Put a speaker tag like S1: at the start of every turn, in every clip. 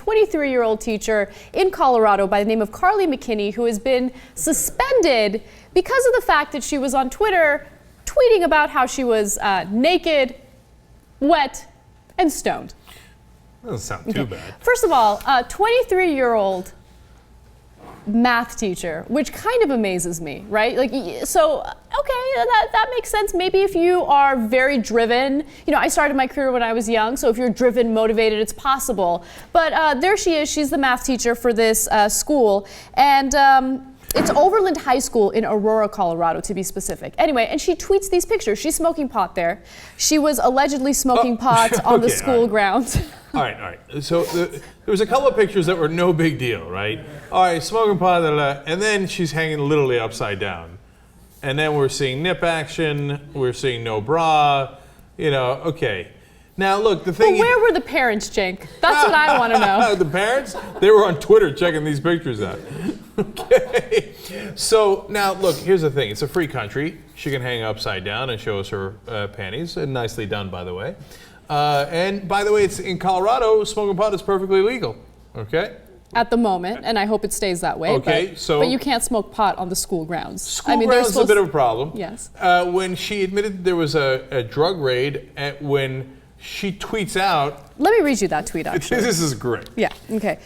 S1: 23-year-old teacher in Colorado by the name of Carly Mckinney, who has been suspended because of the fact that she was on Twitter tweeting about how she was naked, wet, and stoned.
S2: That doesn't sound too bad.
S1: First of all, a 23-year-old math teacher, which kind of amazes me, right? Like, so, okay, that makes sense. Maybe if you are very driven, I started my career when I was young, so if you're driven, motivated, it's possible. But there she is, she's the math teacher for this school, and it's Overland High School in Aurora, Colorado, to be specific. Anyway, and she tweets these pictures. She's smoking pot there. She was allegedly smoking pot on the school grounds.
S2: All right. So there was a couple of pictures that were no big deal, right? All right, smoking pot, and then she's hanging literally upside down. And then we're seeing nip action, we're seeing no bra, okay. Now look, the thing.
S1: But where were the parents, Cenk? That's what I want to know.
S2: The parents? They were on Twitter checking these pictures out. Okay. So now look, here's the thing. It's a free country. She can hang upside down and show us her panties. And nicely done, by the way. And by the way, it's in Colorado, smoking pot is perfectly legal. Okay?
S1: At the moment, and I hope it stays that way.
S2: Okay,
S1: but you can't smoke pot on the school grounds.
S2: School grounds is a bit of a problem.
S1: Yes.
S2: When she admitted there was a drug raid, when she tweets out.
S1: Let me read you that tweet, actually.
S2: This is great.
S1: Yeah, okay.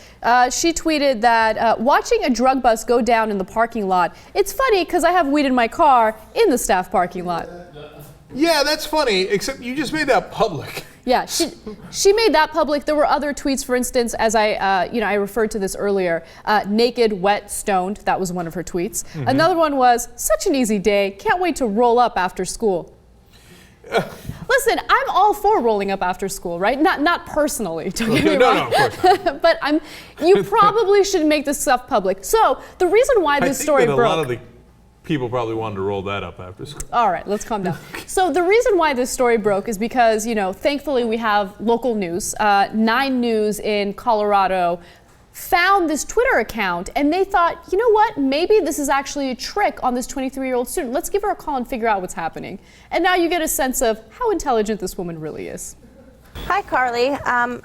S1: She tweeted that, watching a drug bust go down in the parking lot, it's funny because I have weed in my car in the staff parking lot.
S2: Yeah, that's funny, except you just made that public.
S1: Yeah, she made that public. There were other tweets, for instance, as I referred to this earlier, naked, wet, stoned. That was one of her tweets. Mm-hmm. Another one was, such an easy day. Can't wait to roll up after school. Listen, I'm all for rolling up after school, right? Not personally, don't get me wrong.
S2: No, of course not.
S1: But you probably shouldn't make this stuff public. So the reason why this story broke.
S2: A lot of the people probably wanted to roll that up after school.
S1: All right, let's calm down. So the reason why this story broke is because, thankfully we have local news. 9 News in Colorado found this Twitter account, and they thought, you know what, maybe this is actually a trick on this 23-year-old student. Let's give her a call and figure out what's happening. And now you get a sense of how intelligent this woman really is.
S3: Hi, Carly.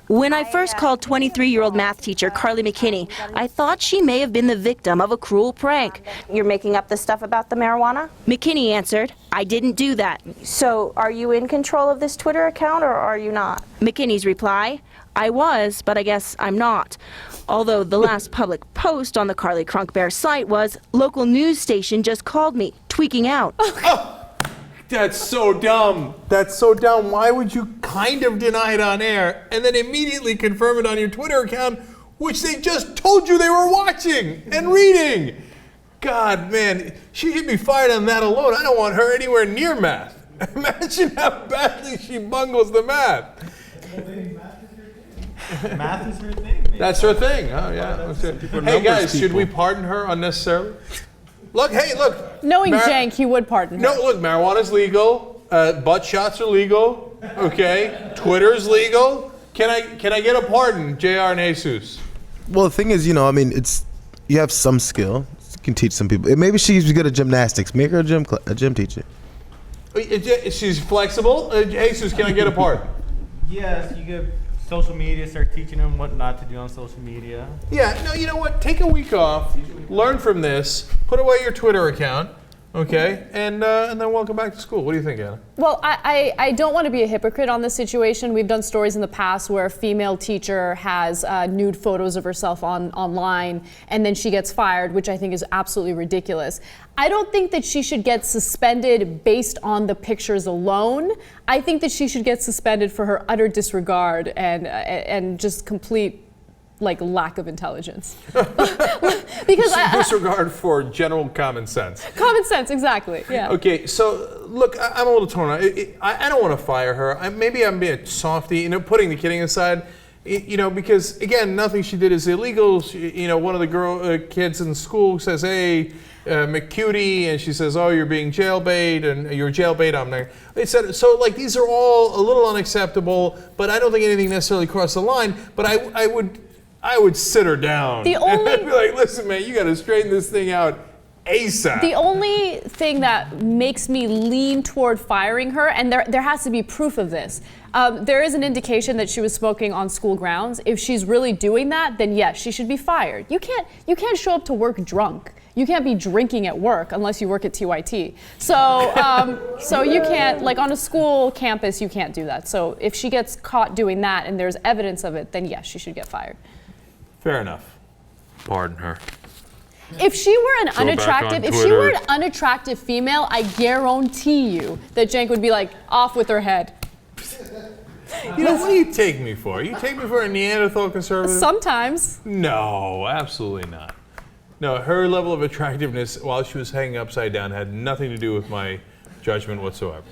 S4: When I first called 23-year-old math teacher Carly Mckinney, I thought she may have been the victim of a cruel prank.
S3: You're making up the stuff about the marijuana?
S4: McKinney answered, I didn't do that.
S3: So are you in control of this Twitter account, or are you not?
S4: McKinney's reply, I was, but I guess I'm not. Although the last public post on the Carly Crunk Bear site was, local news station just called me, tweaking out.
S2: Oh, that's so dumb. That's so dumb. Why would you kind of deny it on air and then immediately confirm it on your Twitter account, which they just told you they were watching and reading? God, man, she should be fired on that alone. I don't want her anywhere near math. Imagine how badly she bungles the math.
S5: Math is her thing. Maybe.
S2: That's her thing. Oh, yeah. Hey, guys, should we pardon her unnecessarily? Look,
S1: Knowing Cenk, he would pardon her.
S2: No, look, marijuana's legal. Butt shots are legal. Okay. Twitter's legal. Can I get a pardon, JR and Jesus?
S6: Well, the thing is, you have some skill. You can teach some people. Maybe she's good at gymnastics. Make her a gym teacher.
S2: She's flexible. Jesus, can I get a pardon?
S5: Yes, you could. Social media, start teaching them what not to do on social media.
S2: Yeah, no, you know what? Take a week off, learn from this, put away your Twitter account, okay, and then welcome back to school. What do you think, Anna?
S1: Well, I don't want to be a hypocrite on this situation. We've done stories in the past where a female teacher has nude photos of herself online, and then she gets fired, which I think is absolutely ridiculous. I don't think that she should get suspended based on the pictures alone. I think that she should get suspended for her utter disregard and just complete lack of intelligence. Because
S2: disregard for general common sense.
S1: Common sense, exactly. Yeah.
S2: Okay, so look, I'm a little torn. I don't want to fire her. Maybe I'm being a softy. Putting the kidding aside. Because again, nothing she did is illegal. One of the kids in school says, "Hey, McCutie," and she says, "Oh, you're being jailbait, and you're jailbait." I'm there. They said so. These are all a little unacceptable, but I don't think anything necessarily crossed the line. But I would sit her down.
S1: The only
S2: and be like, "Listen, man, you got to straighten this thing out ASAP.
S1: The only thing that makes me lean toward firing her, and there has to be proof of this, there is an indication that she was smoking on school grounds. If she's really doing that, then yes, she should be fired. You can't show up to work drunk. You can't be drinking at work unless you work at TYT. So you can't, like on a school campus, you can't do that. So if she gets caught doing that and there's evidence of it, then yes, she should get fired.
S2: Fair enough. Pardon her.
S1: If she were an
S2: Go back on
S1: if she were an
S2: Twitter.
S1: unattractive female, I guarantee you that Cenk would be like off with her head.
S2: You know, what do you take me for? You take me for a Neanderthal conservative?
S1: Sometimes.
S2: No, absolutely not. No, her level of attractiveness while she was hanging upside down had nothing to do with my judgment whatsoever.